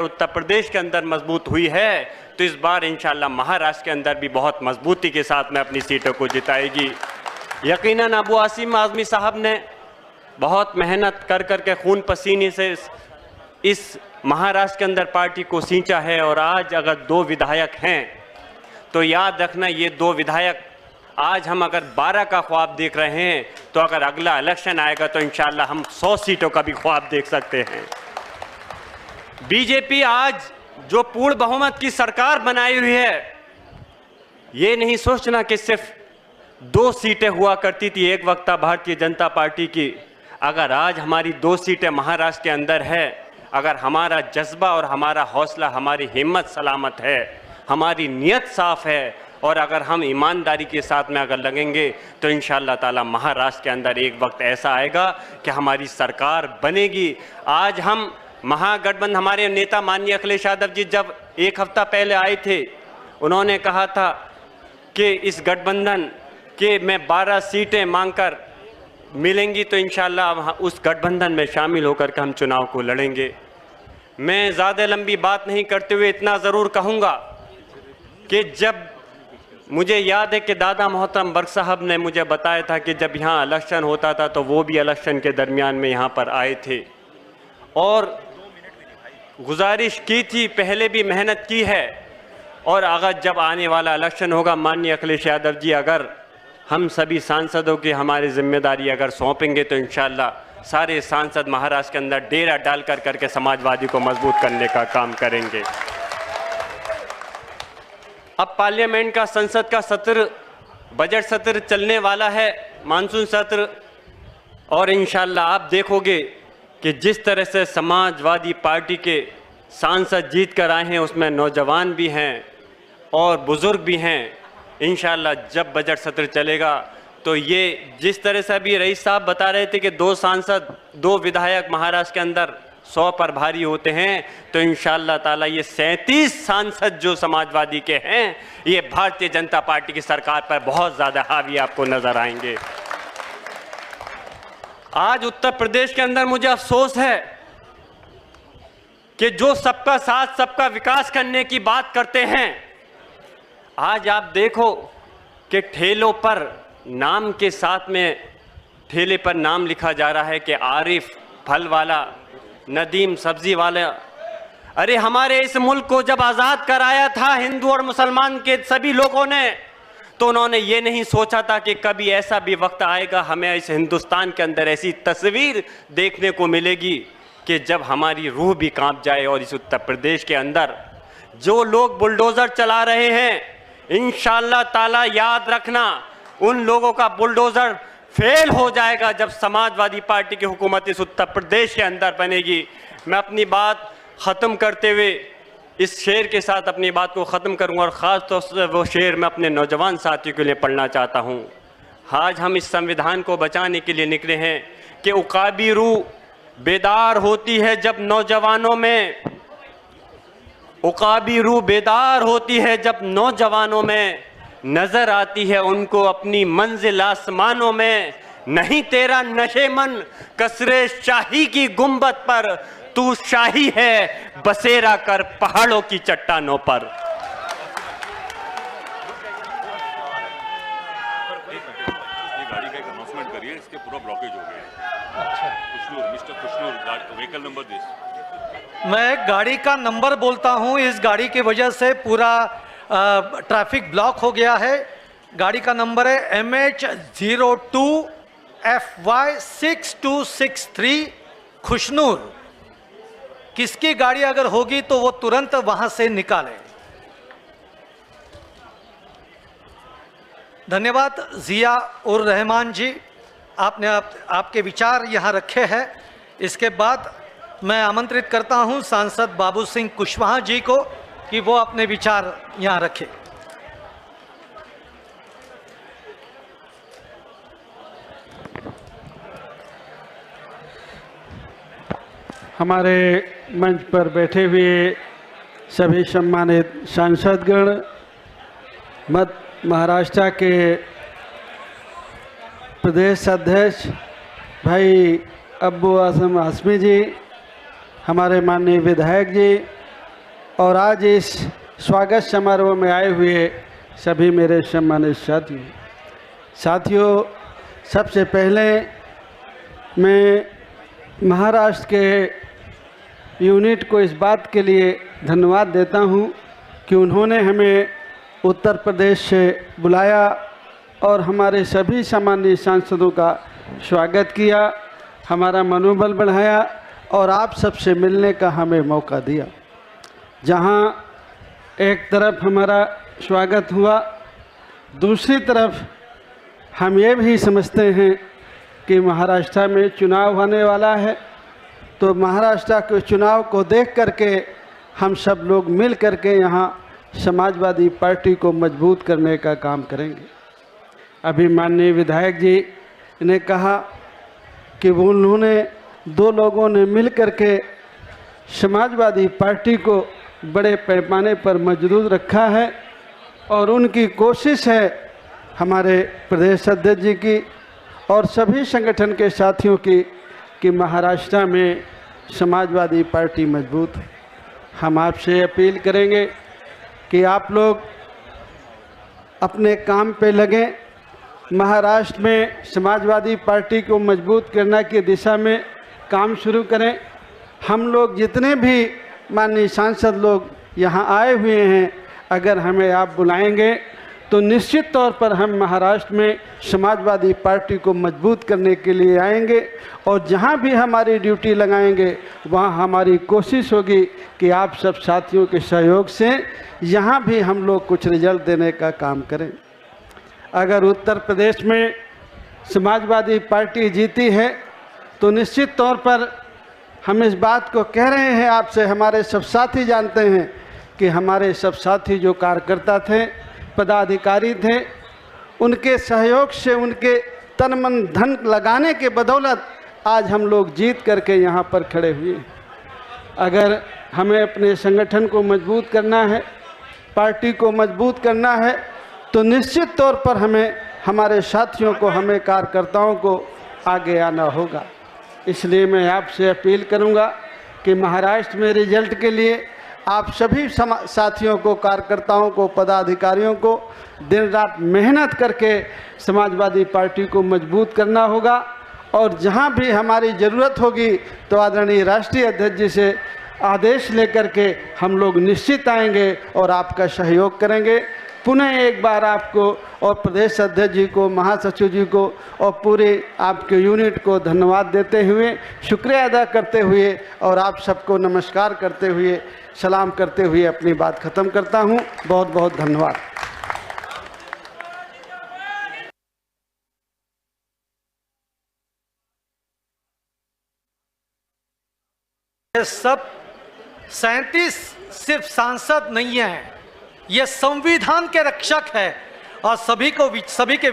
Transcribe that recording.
उत्तर प्रदेश के अंदर मजबूत हुई है, तो इस बार इंशाल्लाह महाराष्ट्र के अंदर भी बहुत मजबूती के साथ में अपनी सीटों को जिताएगी। यकीनन अबू आसिम आज़मी साहब ने बहुत मेहनत कर के खून पसीने से इस महाराष्ट्र के अंदर पार्टी को सींचा है, और आज अगर 2 विधायक हैं तो याद रखना ये 2 विधायक, आज हम अगर 12 का ख्वाब देख रहे हैं तो अगर अगला इलेक्शन आएगा तो इंशाल्लाह हम 100 सीटों का भी ख्वाब देख सकते हैं। बीजेपी आज जो पूर्ण बहुमत की सरकार बनाई हुई है, ये नहीं सोचना कि सिर्फ 2 सीटें हुआ करती थी एक वक्त भारतीय जनता पार्टी की। अगर आज हमारी 2 सीटें महाराष्ट्र के अंदर है, अगर हमारा जज्बा और हमारा हौसला, हमारी हिम्मत सलामत है, हमारी नीयत साफ है, और अगर हम ईमानदारी के साथ में अगर लगेंगे तो इंशाअल्लाह ताला महाराष्ट्र के अंदर एक वक्त ऐसा आएगा कि हमारी सरकार बनेगी। आज हम महागठबंधन, हमारे नेता माननीय अखिलेश यादव जी जब 1 हफ्ता पहले आए थे, उन्होंने कहा था कि इस गठबंधन के में 12 सीटें मांगकर मिलेंगी तो इंशाअल्लाह हम उस गठबंधन में शामिल होकर के हम चुनाव को लड़ेंगे। मैं ज़्यादा लंबी बात नहीं करते हुए इतना ज़रूर कहूँगा कि जब मुझे याद है कि दादा मोहतरम बर्क साहब ने मुझे बताया था कि जब यहाँ इलेक्शन होता था तो वो भी इलेक्शन के दरमियान में यहाँ पर आए थे और गुजारिश की थी, पहले भी मेहनत की है, और अगर जब आने वाला इलेक्शन होगा माननीय अखिलेश यादव जी अगर हम सभी सांसदों की हमारी जिम्मेदारी अगर सौंपेंगे तो इंशाअल्लाह सारे सांसद महाराष्ट्र के अंदर डेरा डाल करके समाजवादी को मजबूत करने का काम करेंगे। अब पार्लियामेंट का, संसद का सत्र, बजट सत्र चलने वाला है, मानसून सत्र, और इंशाअल्लाह आप देखोगे कि जिस तरह से समाजवादी पार्टी के सांसद जीत कर आए हैं उसमें नौजवान भी हैं और बुज़ुर्ग भी हैं। इंशाअल्लाह जब बजट सत्र चलेगा तो ये जिस तरह से अभी रईस साहब बता रहे थे कि 2 सांसद, 2 विधायक महाराष्ट्र के अंदर 100 पर भारी होते हैं, तो इंशाअल्लाह ताला ये 37 सांसद जो समाजवादी के हैं ये भारतीय जनता पार्टी की सरकार पर बहुत ज़्यादा हावी आपको नज़र आएंगे। आज उत्तर प्रदेश के अंदर मुझे अफसोस है कि जो सबका साथ सबका विकास करने की बात करते हैं, आज आप देखो कि ठेलों पर नाम के साथ में ठेले पर नाम लिखा जा रहा है कि आरिफ फल वाला, नदीम सब्जी वाला। अरे हमारे इस मुल्क को जब आज़ाद कराया था हिंदू और मुसलमान के सभी लोगों ने, तो उन्होंने ये नहीं सोचा था कि कभी ऐसा भी वक्त आएगा हमें इस हिंदुस्तान के अंदर ऐसी तस्वीर देखने को मिलेगी कि जब हमारी रूह भी कांप जाए। और इस उत्तर प्रदेश के अंदर जो लोग बुलडोज़र चला रहे हैं, इंशाअल्लाह ताला याद रखना उन लोगों का बुलडोज़र फेल हो जाएगा जब समाजवादी पार्टी की हुकूमत इस उत्तर प्रदेश के अंदर बनेगी। मैं अपनी बात ख़त्म करते हुए इस शेर के साथ अपनी बात को ख़त्म करूँगा, और ख़ास तौर से वो शेर मैं अपने नौजवान साथियों के लिए पढ़ना चाहता हूँ। आज हम इस संविधान को बचाने के लिए निकले हैं कि उकाबी रूह बेदार होती है जब नौजवानों में, उकाबी रूह बेदार होती है जब नौजवानों में, नज़र आती है उनको अपनी मंजिल आसमानों में। नहीं तेरा नशे मन कसरे शाही की गुंबद पर, तू शाही है बसेरा कर पहाड़ों की चट्टानों पर। गाड़ी का एक अनाउंसमेंट करिए, इसके पूरा ब्लॉकेज हो गया। अच्छा, खुशनूर, मिस्टर खुशनूर, व्हीकल नंबर दिस। मैं गाड़ी का नंबर बोलता हूं, इस गाड़ी की वजह से पूरा ट्रैफिक ब्लॉक हो गया है। गाड़ी का नंबर है MH02FY6263 खुशनूर। किसकी गाड़ी अगर होगी तो वो तुरंत वहां से निकालें। धन्यवाद जिया उर रहमान जी, आपने आपके विचार यहाँ रखे हैं। इसके बाद मैं आमंत्रित करता हूँ सांसद बाबू सिंह कुशवाहा जी को कि वो अपने विचार यहाँ रखें। हमारे मंच पर बैठे हुए सभी सम्मानित सांसदगण, महाराष्ट्र के प्रदेश अध्यक्ष भाई अब्बू आसिम आज़मी जी, हमारे माननीय विधायक जी, और आज इस स्वागत समारोह में आए हुए सभी मेरे सम्मानित साथियों, सबसे पहले मैं महाराष्ट्र के यूनिट को इस बात के लिए धन्यवाद देता हूं कि उन्होंने हमें उत्तर प्रदेश से बुलाया और हमारे सभी सामान्य सांसदों का स्वागत किया, हमारा मनोबल बढ़ाया और आप सबसे मिलने का हमें मौका दिया। जहां एक तरफ हमारा स्वागत हुआ, दूसरी तरफ हम ये भी समझते हैं कि महाराष्ट्र में चुनाव होने वाला है, तो महाराष्ट्र के चुनाव को देख करके हम सब लोग मिल करके यहाँ समाजवादी पार्टी को मजबूत करने का काम करेंगे। अभी माननीय विधायक जी ने कहा कि वो उन्होंने 2 लोगों ने मिल करके समाजवादी पार्टी को बड़े पैमाने पर मजबूत रखा है और उनकी कोशिश है हमारे प्रदेश अध्यक्ष जी की और सभी संगठन के साथियों की कि महाराष्ट्र में समाजवादी पार्टी मजबूत। हम आपसे अपील करेंगे कि आप लोग अपने काम पे लगें, महाराष्ट्र में समाजवादी पार्टी को मजबूत करने की दिशा में काम शुरू करें। हम लोग जितने भी माननीय सांसद लोग यहाँ आए हुए हैं, अगर हमें आप बुलाएंगे तो निश्चित तौर पर हम महाराष्ट्र में समाजवादी पार्टी को मजबूत करने के लिए आएंगे और जहाँ भी हमारी ड्यूटी लगाएंगे वहाँ हमारी कोशिश होगी कि आप सब साथियों के सहयोग से यहाँ भी हम लोग कुछ रिजल्ट देने का काम करें। अगर उत्तर प्रदेश में समाजवादी पार्टी जीती है तो निश्चित तौर पर हम इस बात को कह रहे हैं आपसे, हमारे सब साथी जानते हैं कि हमारे सब साथी जो कार्यकर्ता थे, पदाधिकारी थे, उनके सहयोग से, उनके तन मन धन लगाने के बदौलत आज हम लोग जीत करके यहाँ पर खड़े हुए। अगर हमें अपने संगठन को मजबूत करना है, पार्टी को मजबूत करना है, तो निश्चित तौर पर हमें, हमारे साथियों को, हमें कार्यकर्ताओं को आगे आना होगा। इसलिए मैं आपसे अपील करूंगा कि महाराष्ट्र में रिजल्ट के लिए आप सभी साथियों को, कार्यकर्ताओं को, पदाधिकारियों को दिन रात मेहनत करके समाजवादी पार्टी को मजबूत करना होगा और जहां भी हमारी ज़रूरत होगी तो आदरणीय राष्ट्रीय अध्यक्ष जी से आदेश लेकर के हम लोग निश्चित आएंगे और आपका सहयोग करेंगे। पुनः एक बार आपको और प्रदेश अध्यक्ष जी को, महासचिव जी को और पूरे आपके यूनिट को धन्यवाद देते हुए, शुक्रिया अदा करते हुए और आप सबको नमस्कार करते हुए, सलाम करते हुए अपनी बात ख़त्म करता हूँ। बहुत बहुत धन्यवाद। ये सब 37 सिर्फ सांसद नहीं हैं, ये संविधान के रक्षक है और सभी के